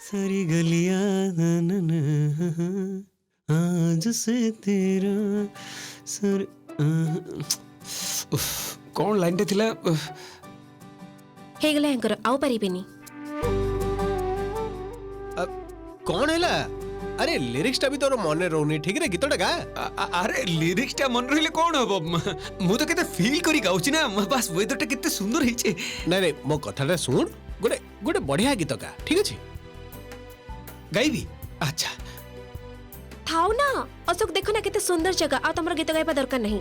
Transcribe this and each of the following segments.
सारी गलियां आज से तेरा सर कौन लाइन टे थिला हेगला एंकर आउ परिबेनी कौन हैला अरे लिरिक्स टा भी तोर मने रहउनी ठीक रे गीतटा गा अरे लिरिक्स टा मन रहिले कौन हबो मु तो केते फील करी गाउची ना बस वेदर टा केते सुंदर हिचे नहीं नहीं मो कथाटा सुन गोटे गोटे बढ़िया गीत गा ठीक अछि गाइबी अच्छा थाउ ना अशोक देखो ना केते सुंदर जगह आ तमरा गीत गाइबा दरकार नहीं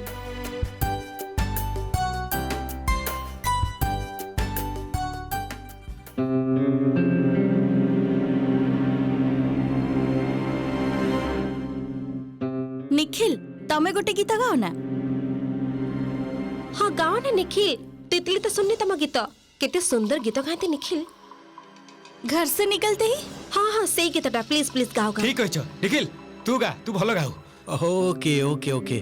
निखिल तमे गोटे गीत गाओ ना। हाँ गाओ ना निखिल तितली तो सुननी तम गीत केते सुंदर गीत गाते निखिल घर से निकलते ही। हाँ हाँ सही गीतटा प्लीज प्लीज गाओ गाओ ठीक कहछ निखिल तू गा तू भलो गाऊ ओके ओके ओके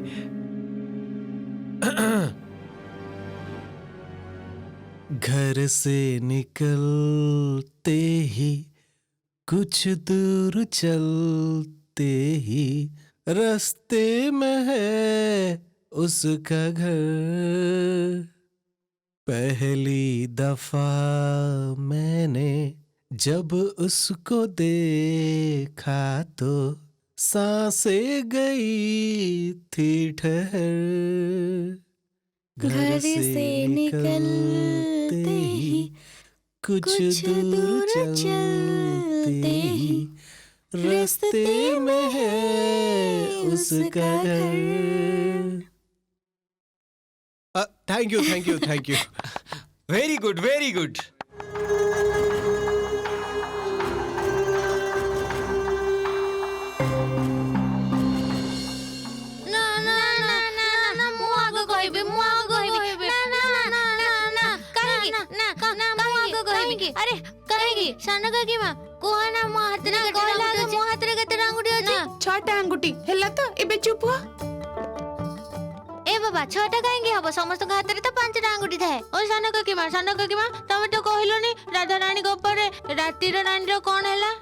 घर से निकलते ही कुछ दूर चलते ही रास्ते में है उसका घर पहली दफा मैंने जब उसको देखा तो सांसें गई थी ठहर घर से निकलते ही कुछ दूर चलते ही रास्ते में है उसका घर। Thank you thank you thank you very good very good अरे कहेगी सानो काकी मां कोहना मो हाथ ना कहला मो हाथ रे कते आंगुठी अछि छटा आंगुठी हेला तो एबे चुप हुआ ए बाबा छटा काहेंगे हबो समस्त के हाथ रे तो पांचटा आंगुठी थाए ओ सानो काकी मां तमे तो कहिलोनी राधा रानी को ऊपर राती रे रानी रो कोन हैला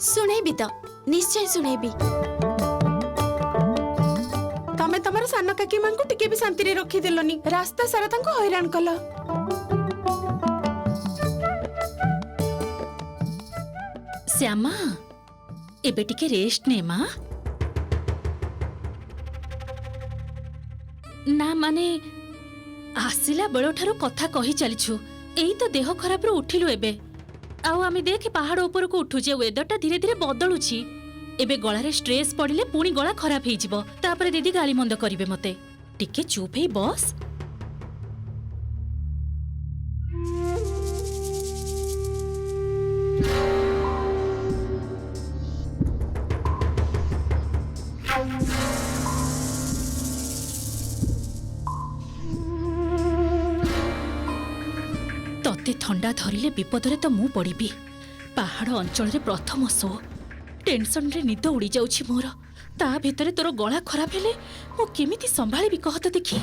सुनेबी तो निश्चय सुनेबी। तमे तमर सानो काकी मान को टिके भी शांति रे रखी देलोनी रास्ता सारा तंको हैरान कला। श्यामा एबे टिके रेस्ट ने मां ना माने आसिला बेलो ठारो कथा कहि चलिछु एई तो देह खराब रो उठिलु एबे आउ आमी देख पहाड़ ऊपर को उठु जे वेदर टा धीरे धीरे बदलुछि एबे गळा रे स्ट्रेस पड़िले पुणी गळा खराब हेइ जिवो तापरे दीदी गाली मंद करिवे मते टिके चुप हेइ बस। तते थंडा धरिले विपदरे तो मु पड़िबी पहाड़ अंचल रे प्रथम शो टेंशन रे निद उड़ी जाउछि मोर ता भितरे तोर गला खराब हेले मु केमिति संभाळिबी कह तो देखी।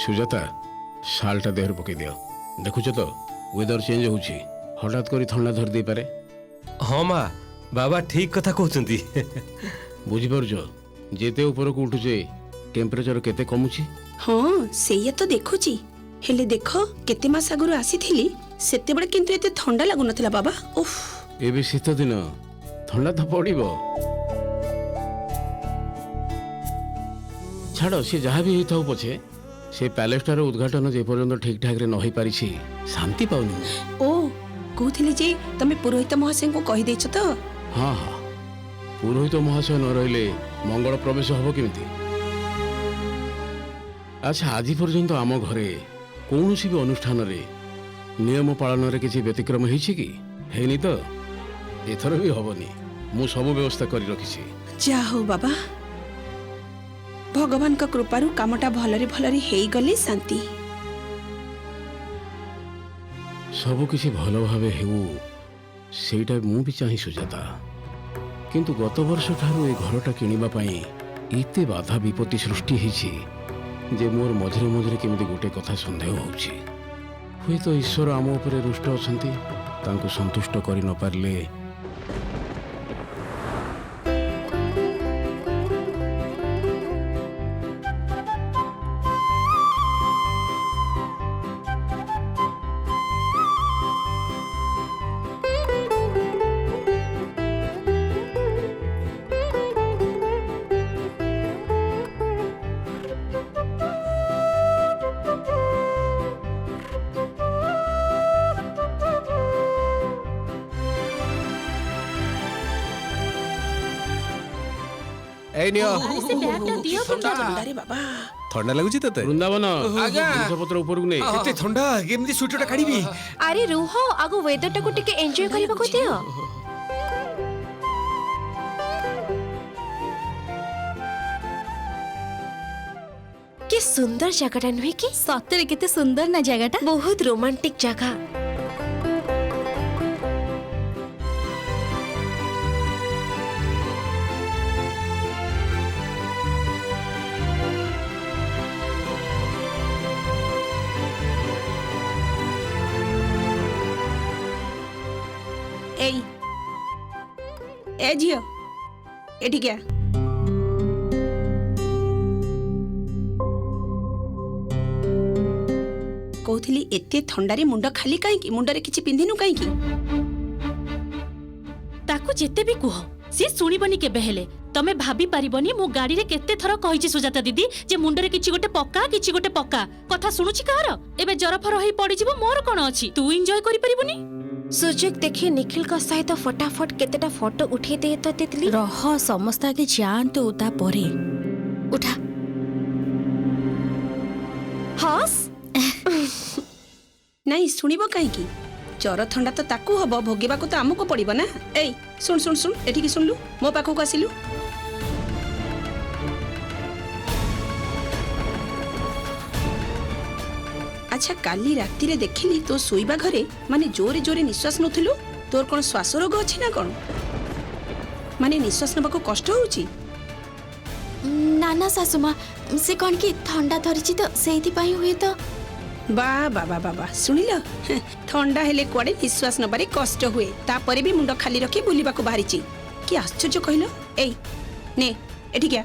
सुजाता शालटा देहर पकई दियो देखुछ तो वेदर चेंज होउछि हठात करी ठंडा धर दे पारे। हाँ माँ बाबा ठीक कथा कहउचंती बुझी पारुछ जेते ऊपर को उठुचे टेम्परेचर केते कमुछि। हां सेया तो देखुची हेले देखो केते मास आगुर आसीथिली सेते बडे किंतु एते ठंडा लागु नथिला बाबा उफ एबे शीत दिन ठंडा तो पड़िबो छाड़ से जहाँ भी होता पछे से पैलेसटार उद्घाटन जे पर्यंत ठीक ठाक रे नही पारिछि शांति पाउनी। ओ कहथिले जे तमे पुरोहित महाशय को कहि देछ तो। हाँ हाँ पुरोहित महाशय न रहिले मंगल प्रवेश हबो केमिति। अच्छा आज पर्यंत आम घरे कौनसी भी अनुष्ठान रे नियम पालन रे किसी व्यतिक्रम हेछि कि हेनी तो एथर भी हबनी मु सब व्यवस्था करि रखिछि। जा हो बाबा भगवान का कृपारु कामटा भलरे भलरे हेई गले शांति सब किसी भल भावे हेउ सेटा मु भी चाहि सुजाता किंतु गत वर्ष ठारू ए घरटा किनिबा पई एते बाधा विपत्ति सृष्टि हेछि जे मोर मझिरे मझिरे केमिति गोटे कथा सन्देह होउछि हुए तो ईश्वर आम उपरे रुष्ट अछंती तांको संतुष्ट करि न पारले এই নিও ଆରେ ସେ ବ୍ୟାଗଟା ଦିଅ ଥଣ୍ଡା ଆରେ ବାବା ଥଣ୍ଡା ଲାଗୁଛି ତତେ ବୃନ୍ଦାବନ ଆଜ୍ଞା। ଜିନିଷପତ୍ର ଉପରକୁ ନେଇ କେତେ ଥଣ୍ଡା କେମିତି ସ୍ୱେଟରଟା କାଢିବି ଆରେ ରୁହ ଆଗ ୱେଦରଟାକୁ ଟିକେ ଏନ୍ଜୟ କରିବାକୁ ଦିଅ। କି ସୁନ୍ଦର ଜାଗାଟା ନୁହେଁ କି? ସତରେ କେତେ ସୁନ୍ଦର ନା ଜାଗାଟା। ବହୁତ ରୋମାଣ୍ଟିକ ଜାଗା। ଏଇ ଏ ଝିଅ ଏଠିକି ଆ। କହୁଥିଲି ଏତେ ଥଣ୍ଡାରେ ମୁଣ୍ଡ ଖାଲି କାହିଁକି? ମୁଣ୍ଡରେ କିଛି ପିନ୍ଧିନୁ କାହିଁକି? ତାକୁ ଯେତେ ବି କୁହ ସିଏ ଶୁଣିବନି କେବେ ହେଲେ। ତମେ ଭାବି ପାରିବନି ମୁଁ ଗାଡିରେ କେତେ ଥର କହିଛି ସୁଜାତା ଦିଦି ଯେ ମୁଣ୍ଡରେ କିଛି ଗୋଟେ ପକା କିଛି ଗୋଟେ ପକା। କଥା ଶୁଣୁଛି କାହାର? ଏବେ ଜରଫର ହେଇ ପଡିଯିବ ମୋର କଣ ଅଛି? ତୁ ଏନ୍ଜୟ କରିପାରିବୁନି? ସୁଯୋଗ ଦେଖି ନିଖିଲଙ୍କ ସହିତ ଫଟାଫଟ କେତେଟା ଫଟୋ ଉଠେଇ ଦେ ତ ତିତଲି। ରହ ସମସ୍ତେ ଆଗେ ଯାଆନ୍ତୁ ତାପରେ ଉଠା। ହସ୍ ନାଇଁ ଶୁଣିବ କାହିଁକି? ଜର ଥଣ୍ଡା ତ ତାକୁ ହବ, ଭୋଗିବାକୁ ତ ଆମକୁ ପଡିବ ନା। ଏଇ ଶୁଣ ଶୁଣ ଶୁଣ ଏଠିକି ଶୁଣିଲୁ, ମୋ ପାଖକୁ ଆସିଲୁ। ଆଚ୍ଛା କାଲି ରାତିରେ ଦେଖିଲି ତୋ ଶୋଇବା ଘରେ ମାନେ ଜୋରେ ଜୋରେ ନିଶ୍ୱାସ ନଉଥିଲୁ। ତୋର କଣ ଶ୍ୱାସ ରୋଗ ଅଛି ନା କଣ? ମାନେ ନିଶ୍ୱାସ ନେବାକୁ କଷ୍ଟ ହଉଛି? ନା ନା ଶାଶୁମା, ସେ କଣ କି ଥଣ୍ଡା ଧରିଛି ତ ସେଇଥିପାଇଁ ହୁଏ ତ। ବା ବାବା ବାବା ଶୁଣିଲ, ଥଣ୍ଡା ହେଲେ କୁଆଡେ ନିଶ୍ୱାସ ନବାରେ କଷ୍ଟ ହୁଏ, ତାପରେ ବି ମୁଣ୍ଡ ଖାଲି ରଖି ବୁଲିବାକୁ ବାହାରିଛି। କି ଆଶ୍ଚର୍ଯ୍ୟ କହିଲ। ଏଇ ନେ ଏଠିକି ଆ,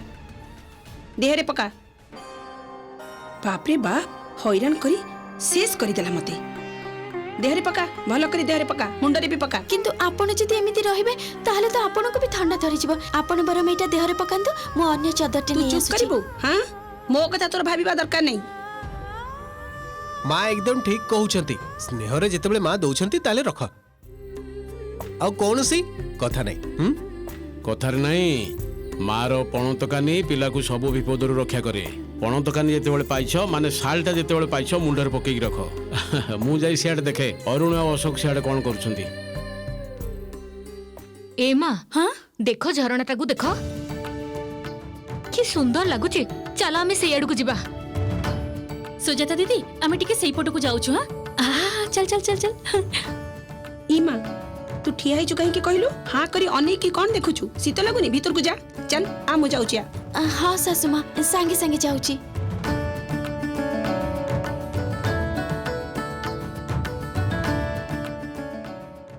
ଦେହରେ ପକା। ବାପରେ ବାପ, ହଇରାଣ କରି ଶେଷ କରିଦେଲା ମତେ। ଦେହରେ ପକା, ଭଲ କରି ଦେହରେ ପକା, ମୁଣ୍ଡରେ ବି ପକା। କିନ୍ତୁ ଆପଣ ଯଦି ଏମିତି ରହିବେ ତାହେଲେ ତ ଆପଣଙ୍କୁ ବି ଥଣ୍ଡା ଧରିଯିବ। ଆପଣ ବରଂ ଏଇଟା ଦେହରେ ପକାନ୍ତୁ, ମୁଁ ଅନ୍ୟ ଚଦରଟେ ତୁ ନେଇ ଚୁପ୍ ଆସୁଛି। କରିବୁ? ହଁ ମୋ କଥା ତୋର ଭାବିବା ଦରକାର ନାହିଁ। ମା एकदम ठीक कहउछंती। स्नेहरे जेतेबेले मां दउछंती ताले रख। आ कोनसी कथा नहीं। कथार नहीं मार पणतकानी पिला को सब विपदर रक्षा करे। पणतकानी जेतेबेले पाइछ माने शालटा जेतेबेले पाइछ मुंडर पकेई रख। मु जाई सियाड देखे अरुण और अशोक सियाड कोन करछंती। ए माँ हाँ देखो झरणाटा को देखो कि सुंदर लगुची। चला आमे से आड़ को जिबा। ସୁଜାତା ଦିଦି ଆମେ ଟିକେ ସେଇପଟକୁ ଯାଉଛୁ। ଚାଲ ଚାଲ ଚାଲ ଚାଲ। ଇମା ତୁ ଠିଆ ହେଇଛୁ କାହିଁକି କହିଲୁ? ହଁ କରି ଅନେଇକି କଣ ଦେଖୁଛୁ? ଶୀତ ଲାଗୁନି? ଭିତରକୁ ଯା। ଚାଲ ଆ ମୁଁ ଯାଉଛି। ହଁ ଶାଶୁମା, ସାଙ୍ଗେ ସାଙ୍ଗେ ଯାଉଛି।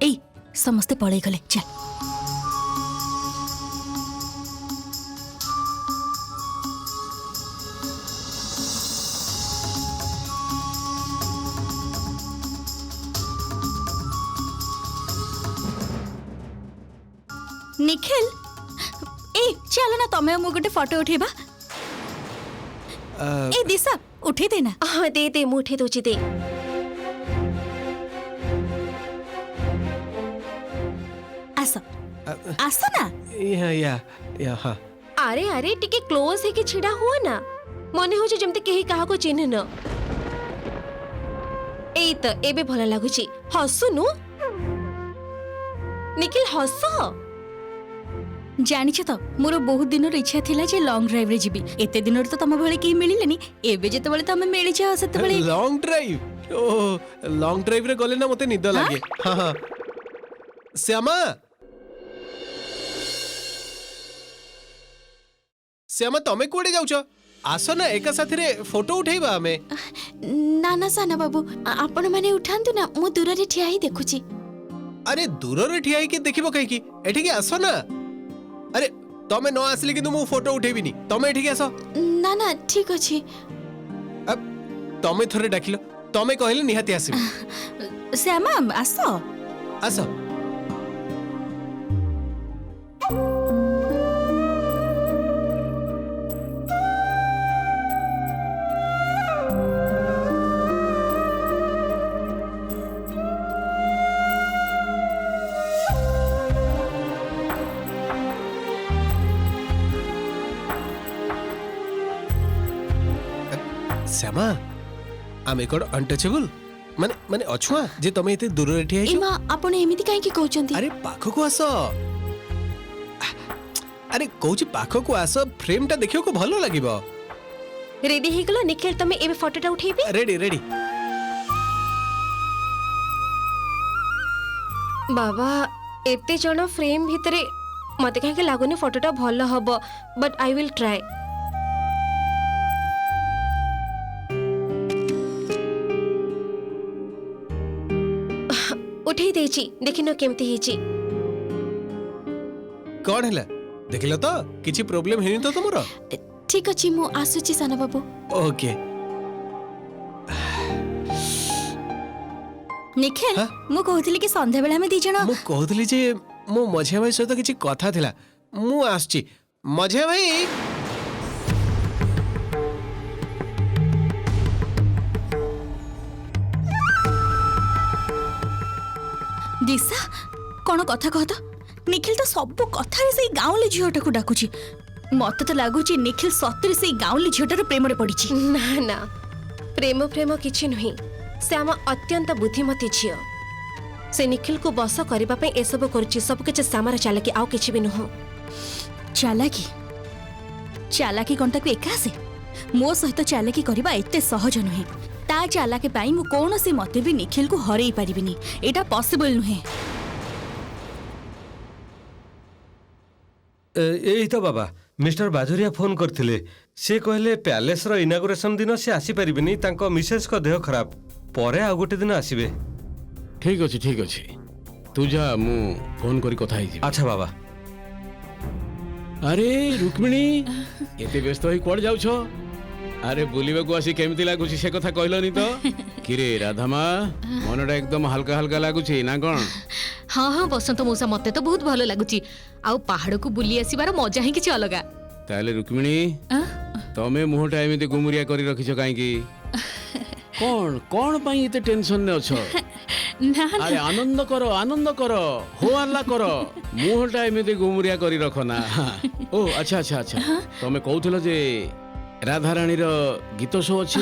ଏଇ ସମସ୍ତେ ପଳେଇ ଗଲେ, ଚାଲ। निखिल ए चलो ना तमे मु गोटे फोटो उठेबा। ए दिशा उठे देना। हाँ दे दे ମୁଁ ଉଠେଇ ଦଉଛି ଦେ। आस आस ना। या हां। ଆରେ ଆରେ ଟିକେ କ୍ଲୋଜ ହେଇକି ଛିଡା ହୁଅ ନା। ମନେ ହଉଛି ଯେମିତି କେହି କାହାକୁ ଚିହ୍ନିନ। ଏଇ ତ ଏବେ ଭଲ ଲାଗୁଛି। ହସୁନୁ ନିଖିଲ, ହସ। जानिछ तो मोर बहुत दिन इच्छा थिला जे लॉन्ग ड्राइव रे जीबी। एते दिन तो तम भले के मिलिलेनी, एबे जेते बळे तमे मिलि जाओ सेते बळे। लॉन्ग ड्राइव ओ लॉन्ग ड्राइव रे गले ना मते निद लागे। हां हां श्यामा श्यामा तमे कोडे जाउछ? आस ना एका साथी रे फोटो उठेबा हमें। ना ना साना बाबू आपण माने उठांतु ना मु दूर रे ठिया ही देखुची। अरे दूर रे ठिया कि देखिबो कहीं की एठी के आसो ना। अरे तमे न आसली कि मु फोटो उठेबिनी तमे एठी के आसो। ना ना ठीक अछि। अब तमे थरे डाकिलो तमे कहले निहाती आसीबो। श्यामा आसो आसो। श्यामा आमे कोड अनटचेबल माने माने अछुआ जे तमे एते दूर रे ठिया इमा आपण एमिति काहे की कहउचंती। अरे पाखो को आसो। अरे कहूची पाखो को आसो फ्रेम टा देखियो को भलो लागिबो। रेडी हे गेलो निखिल तमे एबे फोटोटा उठेबी। Ready ready. बाबा एते जण फ्रेम भितरे मते काहे लागुनी फोटोटा भलो हबो बट आई विल ट्राई। उठेई देची देखिनो केमती हेची। कौन हैला देखिलो तो किछि प्रॉब्लम हेनी तो तुमरो। ठीक अछि मु आसुची साना बाबू। ओके निखिल हाँ? मु कहउतली कि संध्या बेला में दी जण मु कहतली जे मो मझिया भाई सहित किछि कथा थिला मु आसची। मझिया भाई दिशा कौन कथा कह तो निखिल तो सब कथा से गाँवली झीटा को डाकुची। मत तो लगुच निखिल सतरे से गाँवली झीटार प्रेम रे पड़ी। ना ना प्रेम प्रेम किछि नहीं श्यामा अत्यंत बुद्धिमती झियो से निखिल को बस करबा पे ए सब करछि सब किछ श्यामार चालाकी आउ किछि भी नुह। चालाकी चालाकी कौन ताकू एका आसे मो सहित चालाकी करबा एते सहज नुहे। ता चालाकी पाई मु कोनोसी मते भी निखिल को हरई पारिबिनी एटा पॉसिबल नुहे। एई तो बाबा मिस्टर बाजुरिया फोन करथिले से कहले पैलेस रो इनागुरेशन दिन से आसी परिबेनी तांको मिसेस को देह खराब परे आ गोटे दिन आसीबे। ठीक अछि तू जा मु फोन करी कथा ही। अच्छा बाबा। अरे रुक्मिणी एते व्यस्त होई कोड जाउ छो। अरे बुलिबा को आसी केमती लागुची से कथा कहलनी तो किरे राधामा मनटा एकदम हल्का हल्का लागुची ना कोन। हाँ हाँ बसंत मौसा मते तो बहुत भलो लागुची आउ पहाड़ को बुली आसीबार मजा ही किछि अलगा। ताले रुक्मिणी तमे मुहटा एमिते गुमुरिया करी रखिछो काई की कोन कोन पई एते टेंशन ने अछो। ना अरे आनंद करो हो हल्ला करो मुहटा एमिते गुमुरिया करी रखो ना। ओ अच्छा अच्छा अच्छा तमे कहउथलो जे राधा रानी रो गीत शो अछि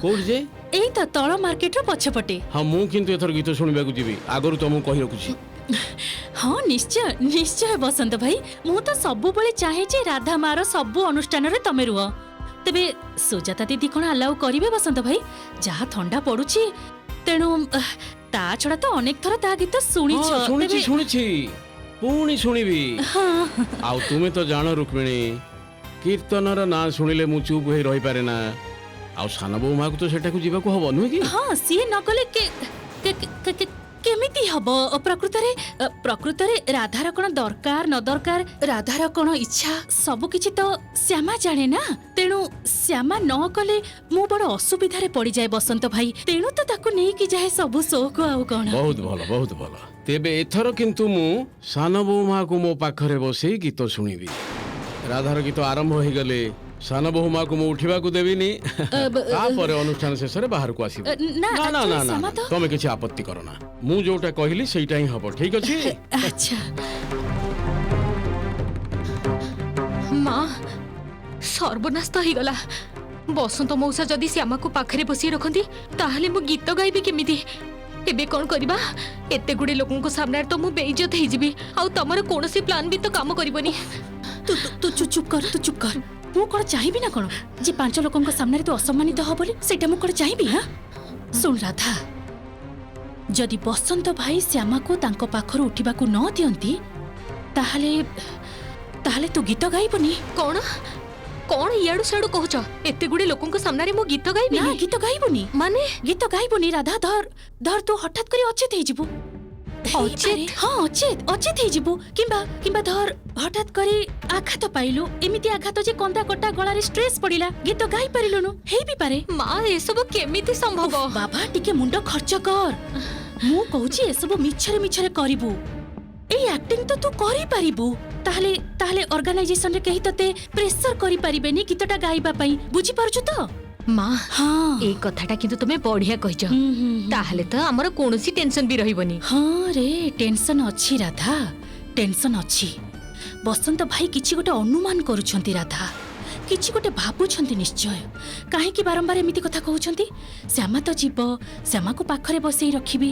कोड जे एई तो तळ मार्केट रो पछपटे। हां मु किंतु एथर गीत सुनिबा को जीवी आगरु तुमको कहि रखुची। हाँ निश्चय निश्चय बसंत भाई मु तो सबु बळे चाहे जे राधा मारो सबु अनुष्ठान रे तमे रुह। तबे सुजाता दीदी कोन अलाउ करिवे बसंत भाई जहा ठंडा पडुची तेनु ता छडा तो अनेक थर ता गीत सुनी छ। सुनिछि पुणी सुनिबी। आउ तुमे तो जानो रुक्मिणी कीर्तनर ना सुनिले मु चुप होई रहि पारे ना। आउ साना बो मा को तो सेटा को जीवा को हबो नु की। हाँ सी न कले के केमिति हबो प्रकृत रे राधार कोन दरकार न दरकार राधार कोन इच्छा सब किछि तो श्यामा जाने ना। तेनु श्यामा न कले मु बड़ असुविधा रे पड़ी जाय बसंत भाई तेनु तो ताको नै कि जाय सब शोक आउ कोन। बहुत भलो तेबे एथर किंतु मु साना बो मा को मो पाखरे बसई गीत सुनिबी। राधार गीत आरंभ हो गले साना बहु माँ को मु उठिबा को देबिनी तापर अनुष्ठान शेष रे बाहर को आसीबो। ना ना ना ना तमे किछि आपत्ति करो ना मु जोटा कहली सेटा ही हबो। ठीक अछि। अच्छा माँ सर्वनाश तो गला बसंत मौसा जदि श्यामा को पाखरे बसी रखती ताहले मु गीत गाइबी केमिति। एबे कोन करबा एते गुडे लोकन को सामने तो मु बेइज्जत हे जिबी आ तमर कोनोसी प्लान भी तो काम करबनी। तू चुप कर मु कोन चाहिबी ना कोन जे पांच लोकन को सामने तो असम्मानित हो बोली सेटा मु कोन चाहिबी। हां सुन राधा जदि बसंत भाई श्यामा को तांको पाखरु उठिबा को न दियंती ताहले तू गीत गाइबनी। कोन कौन इयाडू सियाडू कहूच एते गुडे लोकन को सामने मो गीत गाइबी ना गीत गाइबुनी माने गीत गाइबुनी राधा धर धर तू हठात करी अचेत हे जिबु अचेत? हाँ अचेत हे जिबु किंबा किंबा धर हठात करी आघात पाइलु एमिति आघात जे कंदा कटा गळा रे स्ट्रेस पडिला गीत गाइ परिलुनु हेइ भी पारे माँ ये सब केमिति संभव बाबा टिके मुंड खर्च कर मु कहूची ए सब मिछरे मिछरे करिबु ए एक्टिंग तो तू करि परिबु ताहले ताहले ऑर्गेनाइजेशन रे कहि तते प्रेशर करि परिबेनी गीतटा गाइबा पई बुझी पारछु तो माँ हाँ ए कथाटा किंतु तुमे बढ़िया कहिछ ताहले तो हमर कोनोसी टेंशन भी रहिबनी हाँ रे टेंशन अच्छी राधा टेंशन अच्छी बसंत भाई किछि गोटे अनुमान करूछंती राधा किछि गोटे भाबुछंती निश्चय काहे कि बारंबार एमिति कथा कहउछंती श्यामा तो जीव श्यामा को पाखरे बसई रखिबी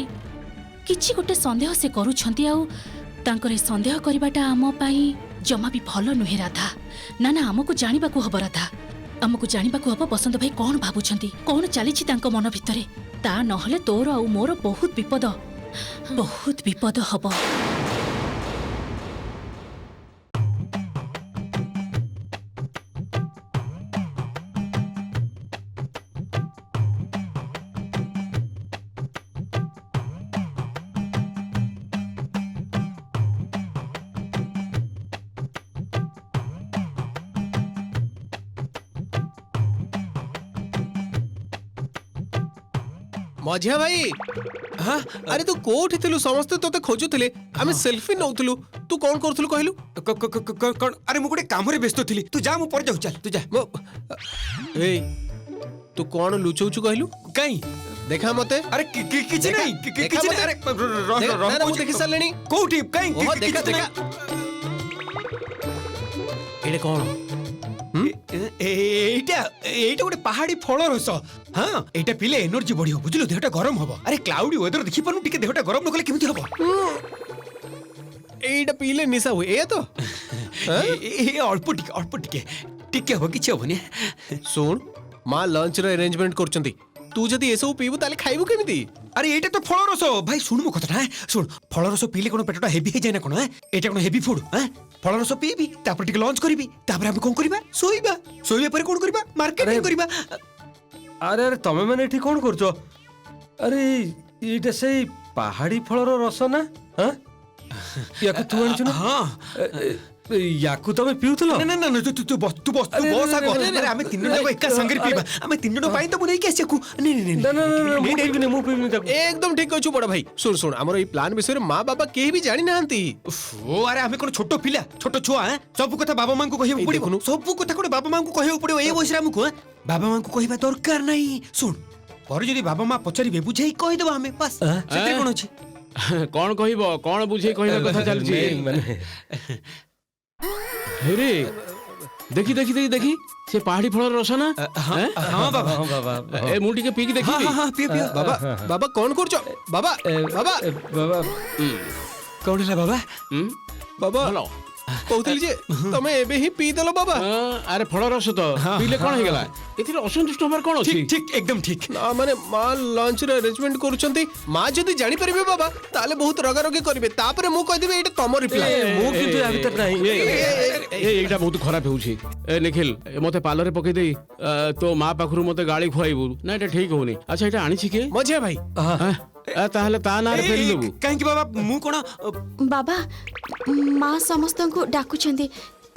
किछि गोटे संदेह से करूछंती आउ तांकर ए संदेह करबाटा आम पई जमा भी भलो नुहे राधा ना ना हमको जानिबा को हबो राधा हमको जानिबा को हबो बसंत भाई कोन भाबुछंती कोन चलीछि तांको मन भितरे ता नहले तोर आउ मोर बहुत विपद हबो मझिया भाई हाँ अरे तू कोठी थिलु समस्त तोते खोजुथिले आमे सेल्फी नउथिलु तू कोन करथुलु कहलु कौन अरे मु गोटे काम रे व्यस्त थिली तू जा मु पर जाऊ चल तू जा ए तू कोन लुचौचु कहलु काई देखा मते अरे किछि नहीं किछि नहीं अरे ना मु देखि सालेनी कोठी काई ओहो देखा देखा एडे कोन এইটা এইটা গোটে পাহাড়ি ফল রস হ্যাঁ এইটা পিলে এনার্জি বড়িও বুঝলো দেহটা গরম হবো আরে ক্লাউডি ওয়েদার দেখি পারু টিকে দেহটা গরম নকলে কেমিতি হবো এইটা পিলে নিশা हुए ए तो অল্প টিকে টিকে হবো কিছু হবনি सुन मां लंच रे अरेंजमेंट करचंती तू जदी एसो पीबू ताले खाइबू केमिति আরে এইটা তো ফল রস ভাই শুন মো কথাটা হ্যাঁ শুন ফল রস পিলে কোন পেটটা হেভি হয়ে যায় না কোন হ্যাঁ এটা কোন হেভি ফুড হ্যাঁ ফল রস পিবি তারপর টিকে লঞ্চ করিবি তারপর আমি কোন করিবা শোইবা শোইবা পরে কোন করিবা মার্কেটিং করিবা আরে আরে তমে মানে এটি কোন করছো আরে এইটা সেই পাহাড়ি ফলর রস না হ্যাঁ ইয়াকু তু আনিছ না হ্যাঁ ইয়াকু তমে পিউথলো না না না তু বস আগে আরে আমি তিন জনক একা संगे পিবা আমি তিন জনক পাই তো বনেই কি আসেকু নে নে না না না মু পিবিনি মু পিবিনি তাকু एकदम ठीक कहछु बड़ा भाई सुन सुन हमर ई प्लान विषय रे मां बाबा केही भी जानि नाहंती ओ अरे आमे कोन छोटो पिला छोटो छुआ हैं सब कथा बाबा मां को कहियो पड़िबो सब कथा कोन बाबा मां को कहियो पड़िबो ए बयस रे हमको बाबा मां को कहिबा दरकार नहीं सुन पर जदी बाबा मां पचारिबे बुझाई कहि देबो हमें बस सेते कोन अछि कौन कहबो कौन बुझे कहबा कथा चलछि माने हेरे देखी देखी देखी देखी से पहाड़ी फल रस ना हां बाबा हां बाबा ए मु टिके पीकी देखी हां पियो बाबा बाबा कौन करछो बाबा बाबा बाबा कौन है बाबा बाबा हेलो कहउतली जे तमे एबे ही पी देलो बाबा अरे फल रस तो पीले कौन हेगला एथिरे असंतुष्ट होबार कौन अछि ठीक ठीक एकदम ठीक ना माने मां लंच रे अरेंजमेंट करूछंती मां जदी जानि परिबे बाबा ताले बहुत रगारगी करबे तापरे मु कह देबे एटा तमर रिप्लाई मु किंतु या भीतर नहीं एटा बहुत खराब होउछि ए निखिल मते पार्लर पके देई तो मां पाखरु मते गाली खुआइबु ना एटा ठीक होनी अच्छा एटा आनी छी के मझिया भाई ताहले ता ना फेरि देबु काहे कि बाबा मु कोन बाबा माँ समस्त को डाकुछंती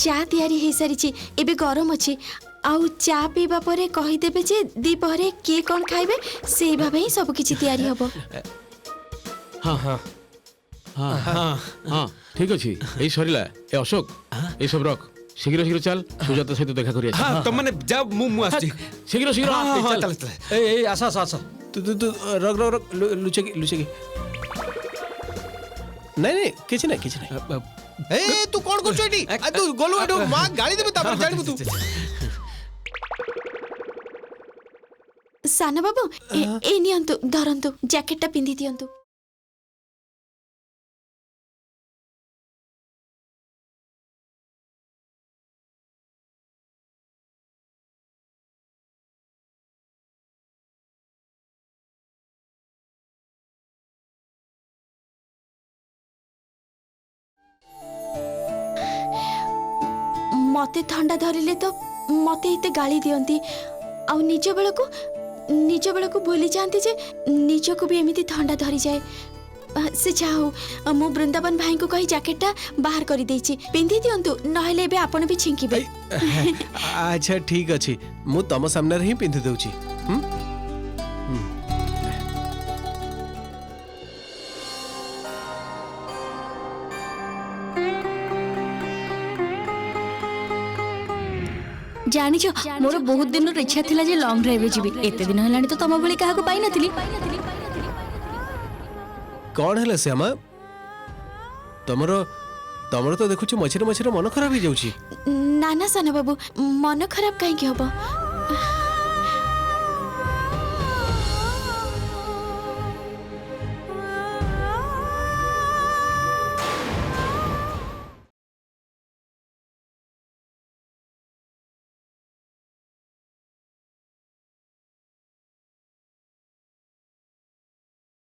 चा तैयारी हे सारी एबे गरम अछि आउ चा पीबा परे कहि देबे जे दी परे के कोन खाइबे सेई भाबे ही सब किछि तैयारी हबो हां हां हां हां हां ठीक अछि ए सरिला ए अशोक ए सब रख शीघ्र शीघ्र चल सुजाता सहित देखा करिया हां तो माने जा मु आछि शीघ्र शीघ्र चल चल ए आसा आसा तू रग रग लुचे की नहीं किछ नहीं ए तू कोन करछ एटी तू गोलु एटो मां गाली देबे तापर जानिबु तू साना बाबू ए नियंतु धरंतु जैकेटटा पिंदी दियंतु मते ठंडा धरिले तो मते एते गाली दियंती आ निज बेलको भूली जाती जे निजको भी एमिति ठंडा धरी जाए से जाओ मु वृंदावन भाई को कही जैकेटा बाहर कर देछि पिंधि दियंतु नहले बे आपण भी छिंकीबे अच्छा ठीक अछि मु तम सामने रे ही पिंधि दउची जानिछ मोर बहुत दिन इच्छा थिला जे लॉन्ग ड्राइव जीबी एते दिन हलानी तो तम भली काहा को पाई नथिली कौन है श्यामा तमरो तो देखुछु मछरे मन खराब हो जाउची नाना साना बाबू मन खराब कहीं हबो